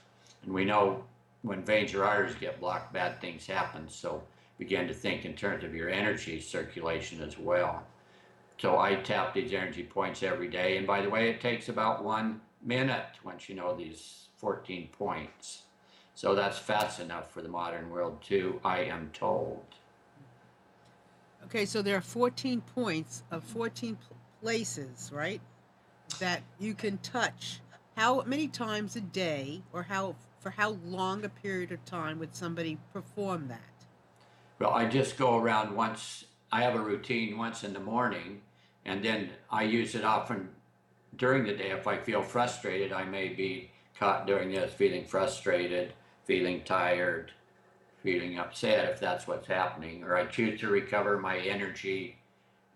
And we know when veins or arteries get blocked, bad things happen. So begin to think in terms of your energy circulation as well. So I tap these energy points every day. And by the way, it takes about 1 minute once you know these 14 points. So that's fast enough for the modern world too, I am told. Okay, so there are 14 points of 14 places, right? That you can touch. How many times a day, or how for how long a period of time would somebody perform that? Well, I just go around once. I have a routine once in the morning, and then I use it often during the day. If I feel frustrated, I may be caught doing this, feeling frustrated, feeling tired, feeling upset if that's what's happening, or I choose to recover my energy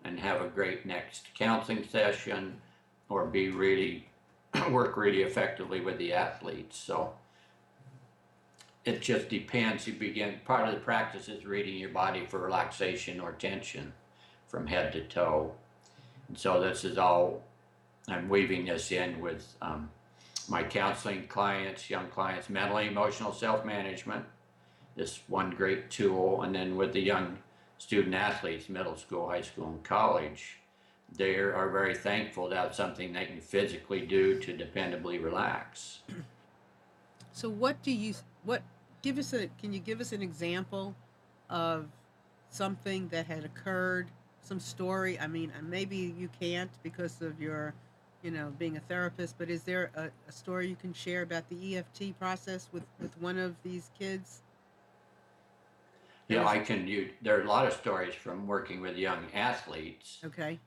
and have a great next counseling session, or be really work really effectively with the athletes. So it just depends. You begin, part of the practice is reading your body for relaxation or tension from head to toe. And so this is all, I'm weaving this in with my counseling clients, young clients, mental, emotional self-management, this one great tool. And then with the young student athletes, middle school, high school, and college, they are very thankful to have something they can physically do to dependably relax. So what give us a can you give us an example of something that had occurred, some story? I mean, maybe you can't because of your, being a therapist, but is there a story you can share about the EFT process with one of these kids? That Yeah, was there are a lot of stories from working with young athletes, okay.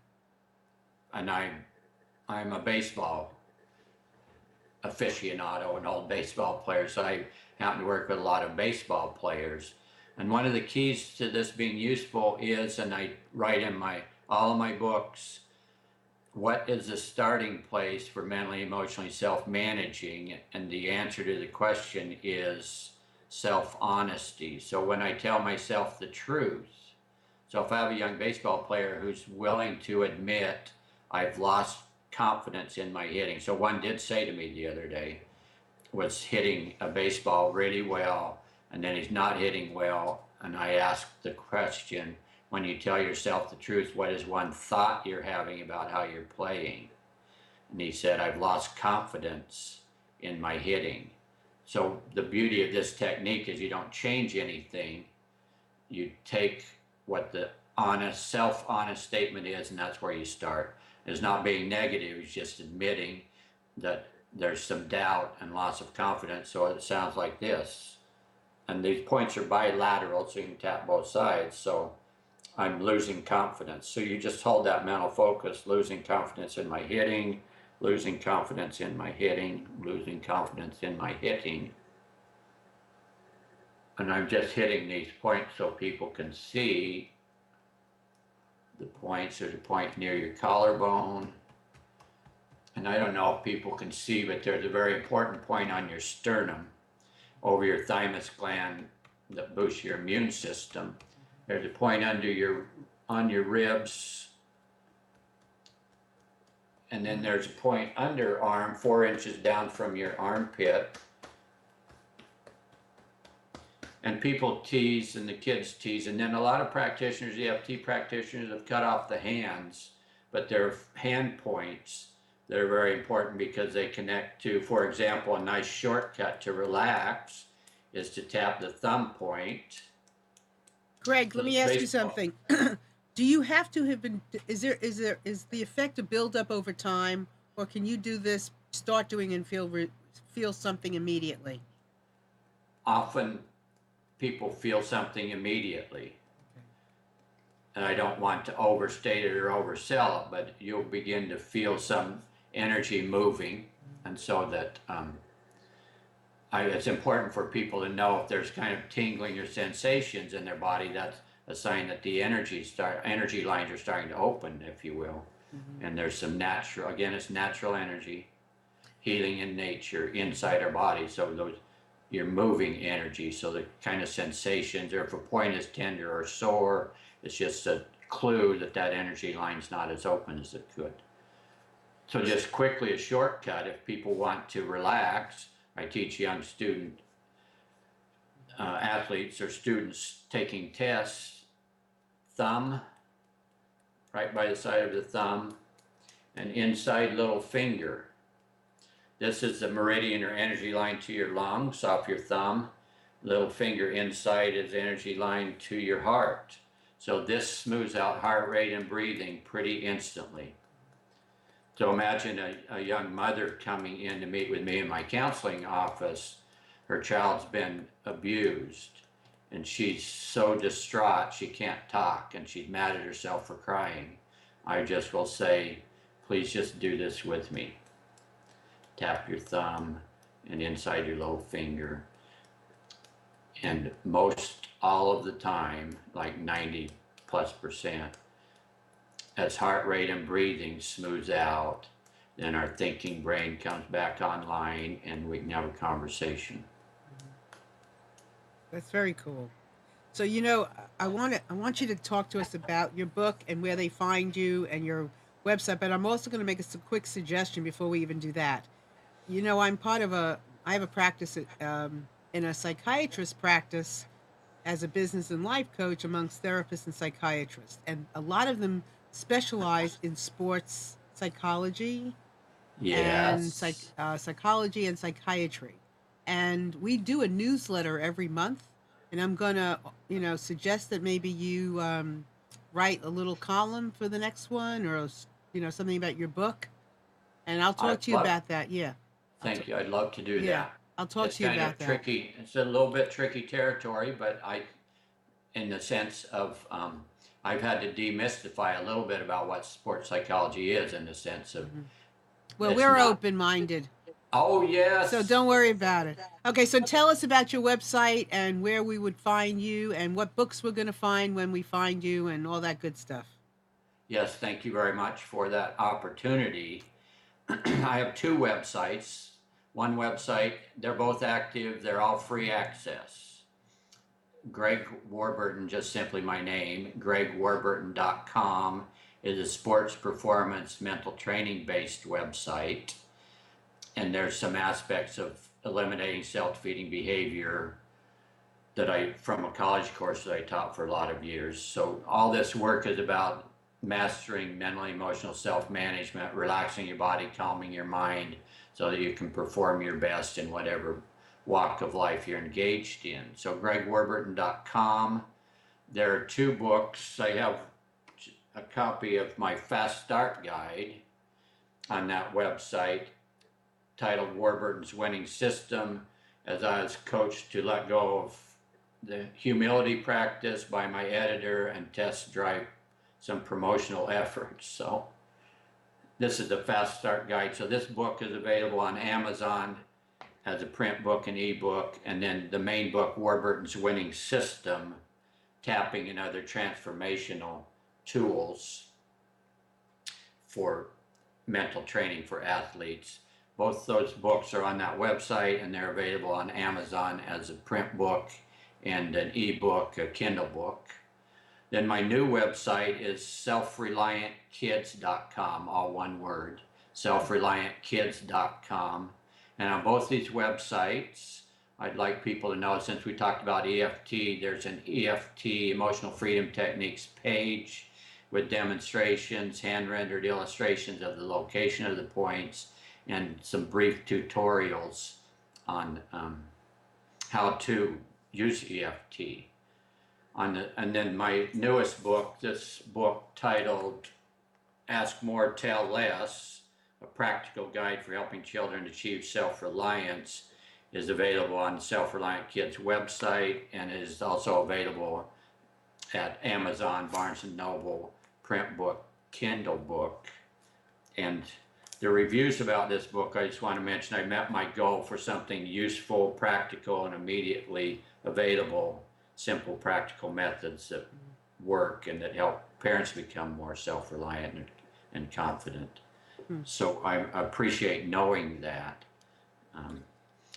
and I'm a baseball aficionado, an old baseball player, so I happen to work with a lot of baseball players. And one of the keys to this being useful is, and I write in all of my books, what is the starting place for mentally, emotionally self-managing? And the answer to the question is self-honesty. So when I tell myself the truth, so if I have a young baseball player who's willing to admit I've lost confidence in my hitting. So one did say to me the other day, was hitting a baseball really well, and then he's not hitting well. And I asked the question, when you tell yourself the truth, what is one thought you're having about how you're playing? And he said, I've lost confidence in my hitting. So the beauty of this technique is you don't change anything. You take what the honest, self-honest statement is, and that's where you start. It's not being negative, it's just admitting that there's some doubt and loss of confidence. So it sounds like this. And these points are bilateral, so you can tap both sides. So I'm losing confidence. So you just hold that mental focus, losing confidence in my hitting, losing confidence in my hitting, losing confidence in my hitting. And I'm just hitting these points so people can see the points. There's a point near your collarbone. And I don't know if people can see, but there's a very important point on your sternum over your thymus gland that boosts your immune system. There's a point on your ribs. And then there's a point underarm, 4 inches down from your armpit. And people tease, and the kids tease, and then a lot of practitioners, EFT practitioners, have cut off the hands, but they're hand points that are very important because they connect to, for example, a nice shortcut to relax is to tap the thumb point. Greg, let me ask you something. Do you have to have been? Is the effect a build up over time, or can you do this, start doing and feel something immediately? Often people feel something immediately. And I don't want to overstate it or oversell it, but you'll begin to feel some energy moving. And so that it's important for people to know if there's kind of tingling or sensations in their body, that's a sign that the energy lines are starting to open, if you will. And there's some natural, again, it's natural energy, healing in nature inside our body. So those, you're moving energy. So the kind of sensations, or if a point is tender or sore, it's just a clue that that energy line's not as open as it could. So just quickly, a shortcut, if people want to relax, I teach young student athletes or students taking tests, thumb, right by the side of the thumb, and inside little finger. This is the meridian or energy line to your lungs off your thumb. Little finger inside is energy line to your heart. So this smooths out heart rate and breathing pretty instantly. So imagine a young mother coming in to meet with me in my counseling office. Her child's been abused and she's so distraught she can't talk and she's mad at herself for crying. I just will say, please just do this with me. Tap your thumb and inside your little finger. And all of the time, like 90+%, as heart rate and breathing smooths out, then our thinking brain comes back online and we can have a conversation. That's very cool. So I want you to talk to us about your book and where they find you and your website. But I'm also going to make a quick suggestion before we even do that. I have a practice in a psychiatrist practice as a business and life coach amongst therapists and psychiatrists, and a lot of them specialize in sports psychology and Yes. psychology and psychiatry. And we do a newsletter every month. And I'm gonna, suggest that maybe you write a little column for the next one, or something about your book. And I'll talk I'd to you love, about that. Yeah, thank you. I'd love to do yeah, that. I'll talk It's to you kind of about that. tricky. It's a little bit tricky territory, but in the sense of, I've had to demystify a little bit about what sports psychology is in the sense of Well, it's we're not, open minded, oh so yes, don't worry about it. Okay, so tell us about your website and where we would find you and what books we're going to find when we find you and all that good stuff. yes, thank you very much for that opportunity. I have 2 websites. One website, they're both active, they're all free access. Greg Warburton, just simply my name, gregwarburton.com, is a sports performance mental training based website. And there's some aspects of eliminating self-defeating behavior from a college course that I taught for a lot of years. So all this work is about mastering mental emotional self-management, relaxing your body, calming your mind so that you can perform your best in whatever walk of life you're engaged in. So gregwarburton.com. There are 2 books. I have a copy of my Fast Start Guide on that website. titled Warburton's Winning System, as I was coached to let go of the humility practice by my editor and test drive some promotional efforts. So this is the fast start guide. So this book is available on Amazon as a print book and ebook, and then the main book, Warburton's Winning System, Tapping and Other Transformational Tools for Mental Training for Athletes. Both those books are on that website, and they're available on Amazon as a print book and an ebook, a Kindle book. Then my new website is selfreliantkids.com, all one word, selfreliantkids.com. And on both these websites, I'd like people to know, since we talked about EFT, there's an EFT, Emotional Freedom Techniques page with demonstrations, hand-rendered illustrations of the location of the points, and some brief tutorials on how to use EFT. And then my newest book, this book titled Ask More, Tell Less, a practical guide for helping children achieve self-reliance, is available on the Self-Reliant Kids website, and is also available at Amazon, Barnes & Noble, print book, Kindle book. And the reviews about this book, I just want to mention, I met my goal for something useful, practical, and immediately available, simple, practical methods that work and that help parents become more self-reliant and confident. So I appreciate knowing that.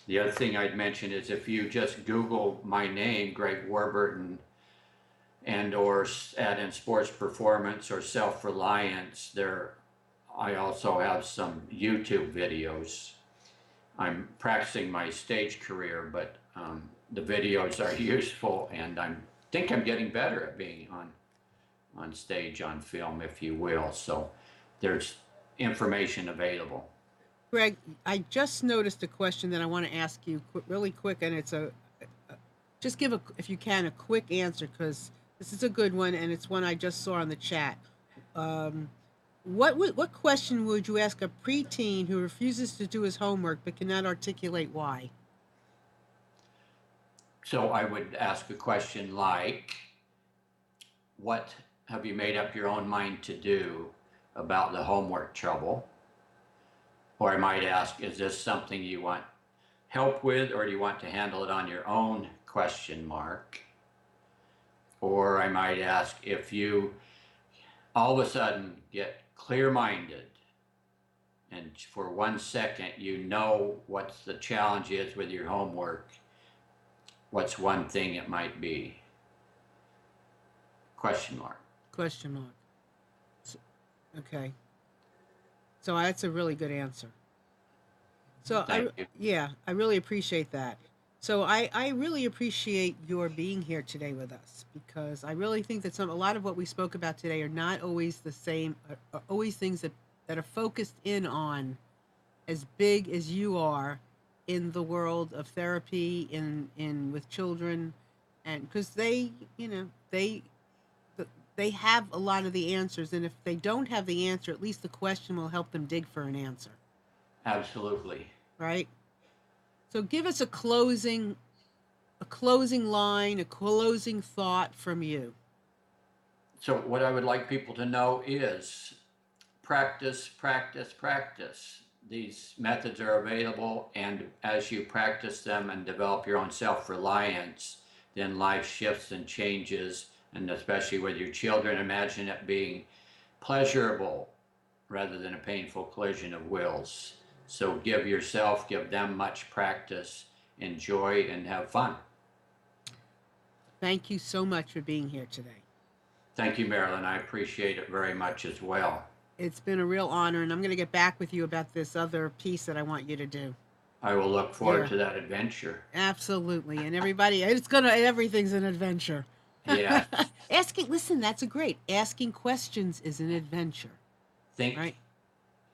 The other thing I'd mention is if you just Google my name, Greg Warburton, and or add in sports performance or self-reliance, there I also have some YouTube videos. I'm practicing my stage career, but the videos are useful, and I think I'm getting better at being on stage, on film, if you will. So there's information available. Greg, I just noticed a question that I want to ask you really quick, and it's just give if you can, a quick answer, because this is a good one, and it's one I just saw on the chat. What question would you ask a preteen who refuses to do his homework but cannot articulate why? So I would ask a question like, what have you made up your own mind to do about the homework trouble? Or I might ask, is this something you want help with, or do you want to handle it on your own, question mark? Or I might ask, if you all of a sudden get clear-minded and for 1 second you know what the challenge is with your homework, what's one thing it might be? Question mark. Question mark. Okay. So that's a really good answer. So Thank you. yeah, I really appreciate that. So I really appreciate your being here today with us, because I really think that a lot of what we spoke about today are not always the same, are always things that are focused in on as big as you are in the world of therapy, in with children, and because they, they have a lot of the answers, and if they don't have the answer, at least the question will help them dig for an answer. Absolutely. Right? So give us a closing line, a closing thought from you. So what I would like people to know is practice, practice, practice. These methods are available, and as you practice them and develop your own self-reliance, then life shifts and changes, and especially with your children, imagine it being pleasurable rather than a painful collision of wills. So give them much practice, enjoy, and have fun. Thank you so much for being here today. Thank you, Marilyn. I appreciate it very much as well. It's been a real honor, and I'm going to get back with you about this other piece that I want you to do. I will look forward to that adventure. Absolutely. And everybody, everything's an adventure. Yeah. Listen, that's asking questions is an adventure. Think right?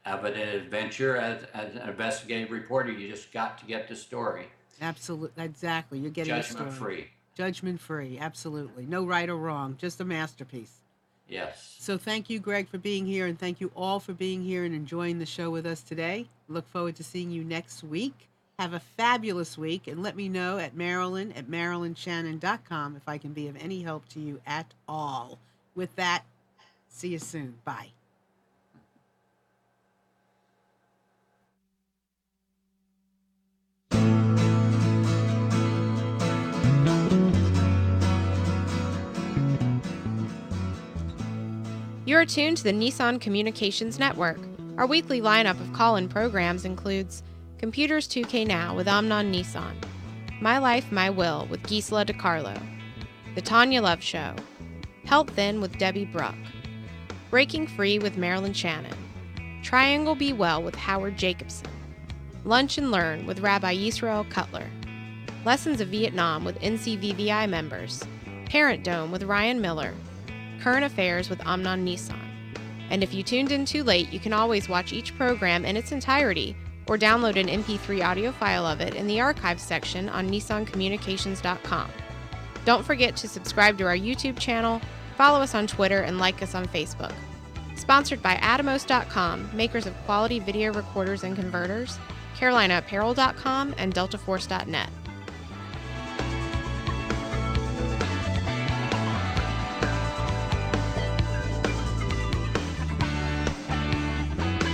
Of it an adventure as an investigative reporter. You just got to get the story. Absolutely. Exactly. You're getting Judgment a story. free. Judgment free. Absolutely. No right or wrong. Just a masterpiece. Yes. So thank you, Greg, for being here, and thank you all for being here and enjoying the show with us today. Look forward to seeing you next week. Have a fabulous week, and let me know at marilyn@marilynshannon.com if I can be of any help to you at all. With that, see you soon. Bye. You are tuned to the Nissan Communications Network. Our weekly lineup of call-in programs includes Computers 2K Now with Amnon Nissan, My Life, My Will with Gisela DiCarlo, The Tanya Love Show, Health Then with Debbie Bruck, Breaking Free with Marilyn Shannon, Triangle Be Well with Howard Jacobson, Lunch and Learn with Rabbi Yisrael Cutler, Lessons of Vietnam with NCVVI members, Parent Dome with Ryan Miller, Current Affairs with Amnon Nissan. And if you tuned in too late, you can always watch each program in its entirety or download an MP3 audio file of it in the archives section on nissancommunications.com. Don't forget to subscribe to our YouTube channel, follow us on Twitter, and like us on Facebook. Sponsored by Atomos.com, makers of quality video recorders and converters, CarolinaApparel.com, and DeltaForce.net.